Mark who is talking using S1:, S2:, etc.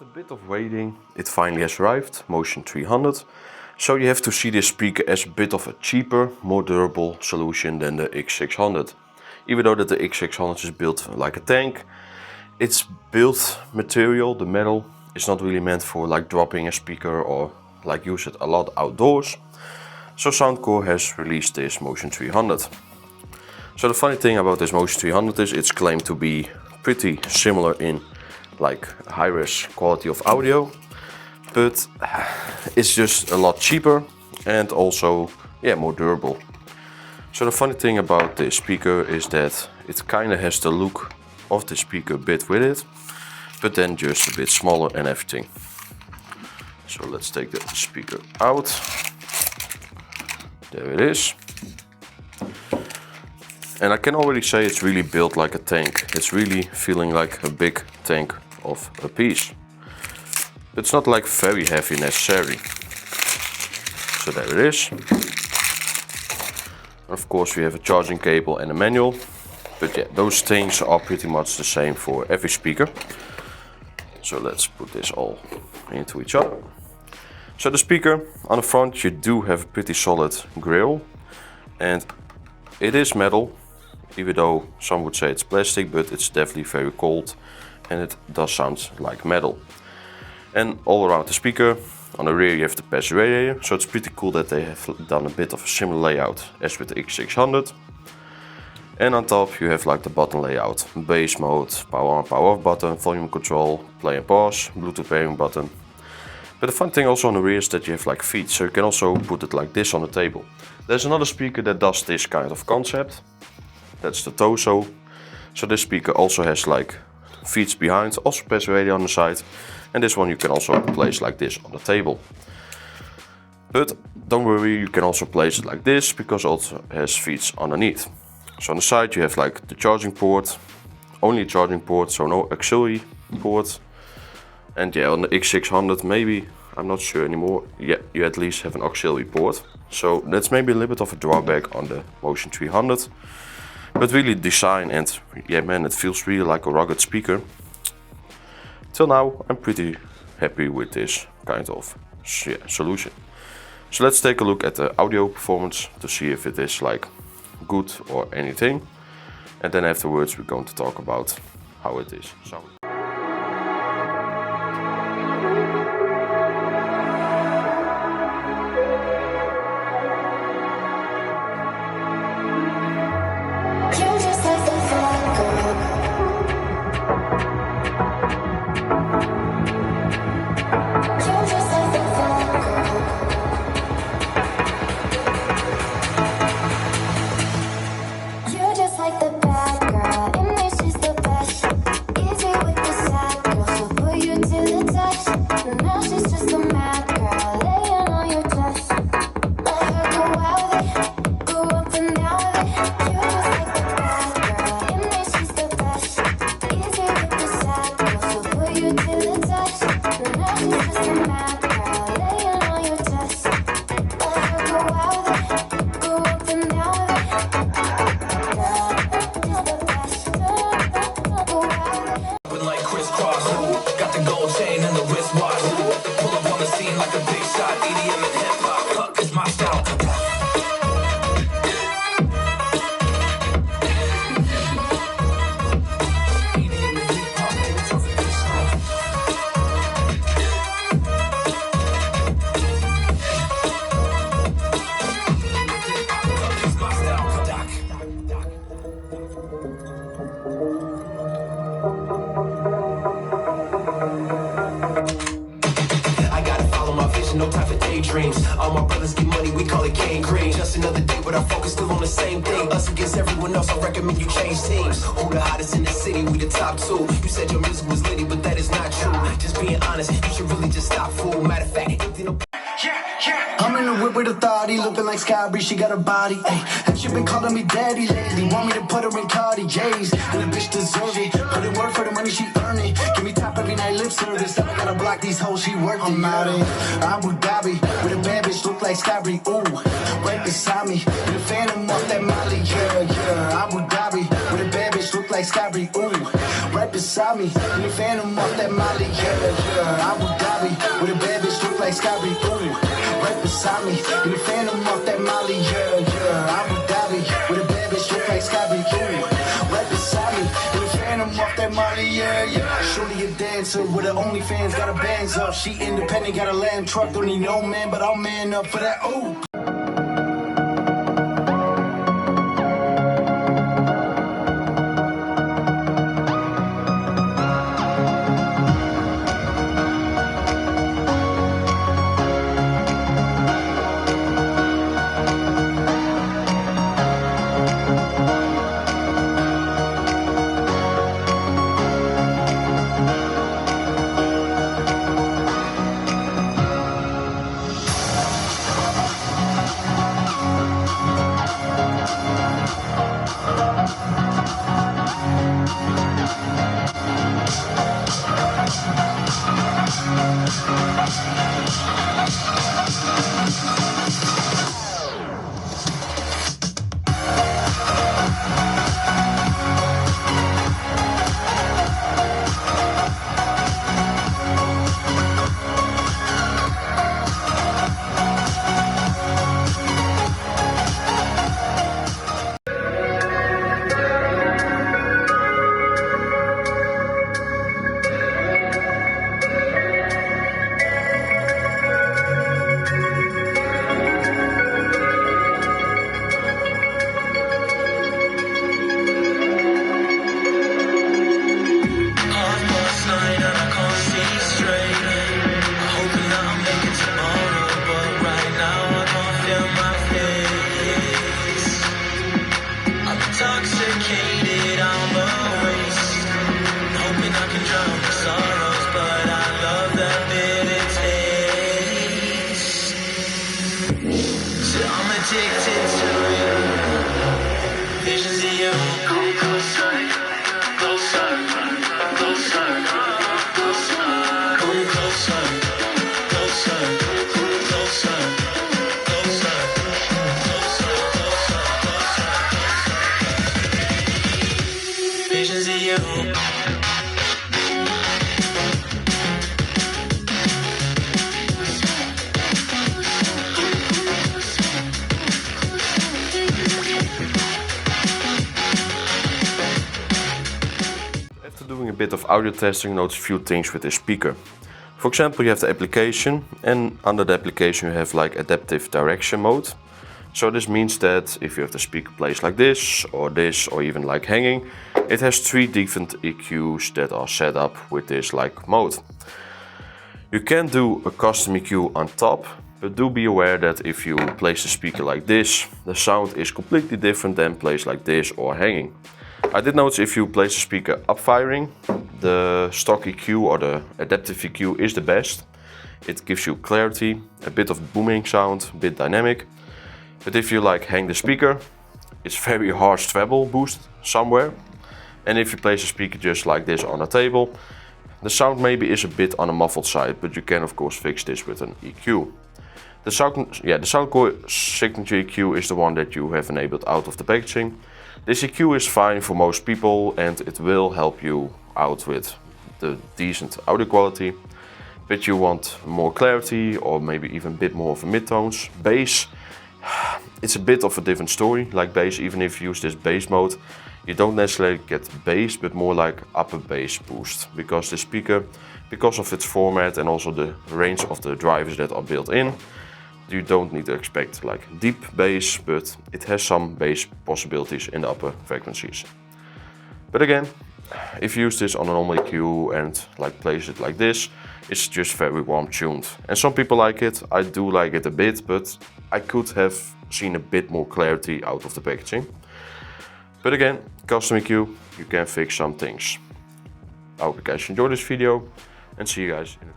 S1: After a bit of waiting, it finally has arrived, Motion 300. So you have to see this speaker as a bit of a cheaper, more durable solution than the X600. Even though that the X600 is built like a tank, its built material, the metal, is not really meant for like dropping a speaker or like use it a lot outdoors. So Soundcore has released this Motion 300. So the funny thing about this Motion 300 is it's claimed to be pretty similar in like high-res quality of audio, but it's just a lot cheaper and also more durable. So the funny thing about this speaker is that it kind of has the look of the speaker bit with it, but then just a bit smaller and everything. So let's take the speaker out. There it is. And I can already say it's really built like a tank. It's really feeling like a big tank of a piece. It's not like very heavy necessarily. So there it is. Of course we have a charging cable and a manual. But yeah, those things are pretty much the same for every speaker. So let's put this all into each other. So the speaker, on the front you do have a pretty solid grille. And it is metal, even though some would say it's plastic, but it's definitely very cold and it does sound like metal. And all around the speaker, on the rear you have the passive radiator, so it's pretty cool that they have done a bit of a similar layout as with the X600. And on top you have like the button layout, bass mode, power on, power off button, volume control, play and pause, Bluetooth pairing button. But the fun thing also on the rear is that you have like feet, so you can also put it like this on the table. There's another speaker that does this kind of concept, that's the Toso. So this speaker also has like feet behind, also passive radio on the side, and this one you can also place like this on the table. But don't worry, you can also place it like this because it also has feet underneath. So on the side you have like the charging port, only a charging port, so no auxiliary port. And yeah, on the X600 maybe, I'm not sure anymore, yeah, you at least have an auxiliary port. So that's maybe a little bit of a drawback on the Motion 300. But really design and yeah man, it feels really like a rugged speaker. Till now I'm pretty happy with this kind of solution. So let's take a look at the audio performance to see if it is like good or anything. And then afterwards we're going to talk about how it is sounding.
S2: No time for daydreams. All my brothers get money, we call it cane green. Just another day, but our focus still on the same thing. Us against everyone else, I recommend you change teams. Who the hottest in the city? We the top two. You said your music was litty, but that is not true. Just being honest, you should really just stop, fool. Matter of fact,
S3: I'm in the whip with authority, looking like Sky Bree, she got a body, ayy. And she been calling me daddy lately, want me to put her in Cartier's. And the bitch deserve it, put in work for the money, she earn it. Give me top every night, lip service, I gotta block these hoes, she work it. I'm out in Abu Dhabi, with a bad bitch, look like Sky Bree, ooh. Right beside me, with a phantom off that Molly, yeah. Abu Dhabi, with a bad bitch, look look like Sky ooh. Right beside me, in the phantom off that Molly, yeah. Abu Dhabi, with a bad bitch look like Sky ooh. Right beside me, in the phantom off that Molly, yeah. Abu Dhabi, with a bad bitch look like Sky ooh. Right beside me, in the phantom off that Molly, yeah. Shorty a dancer with her OnlyFans, got her bands up. She independent, got a land truck, don't need no man, but I'll man up for that, ooh.
S1: Doing a bit of audio testing, notice a few things with this speaker. For example, you have the application, and under the application you have like adaptive direction mode. So this means that if you have the speaker placed like this, or even like hanging, it has 3 different EQs that are set up with this like mode. You can do a custom EQ on top, but do be aware that if you place the speaker like this, the sound is completely different than placed like this or hanging. I did notice if you place the speaker up firing, the stock EQ or the adaptive EQ is the best. It gives you clarity, a bit of booming sound, a bit dynamic. But if you like hang the speaker, it's very harsh treble boost somewhere. And if you place the speaker just like this on a table, the sound maybe is a bit on the muffled side, but you can of course fix this with an EQ. The Soundcore signature EQ is the one that you have enabled out of the packaging. This EQ is fine for most people and it will help you out with the decent audio quality. But you want more clarity or maybe even a bit more of a mid-tones. Bass, it's a bit of a different story. Like bass, even if you use this bass mode, you don't necessarily get bass, but more like upper bass boost. Because the speaker, because of its format and also the range of the drivers that are built in, you don't need to expect like deep bass, but it has some bass possibilities in the upper frequencies. But again, if you use this on a normal EQ and like place it like this, it's just very warm tuned. And some people like it, I do like it a bit, but I could have seen a bit more clarity out of the packaging. But again, custom EQ, you can fix some things. I hope you guys enjoyed this video and see you guys in the next.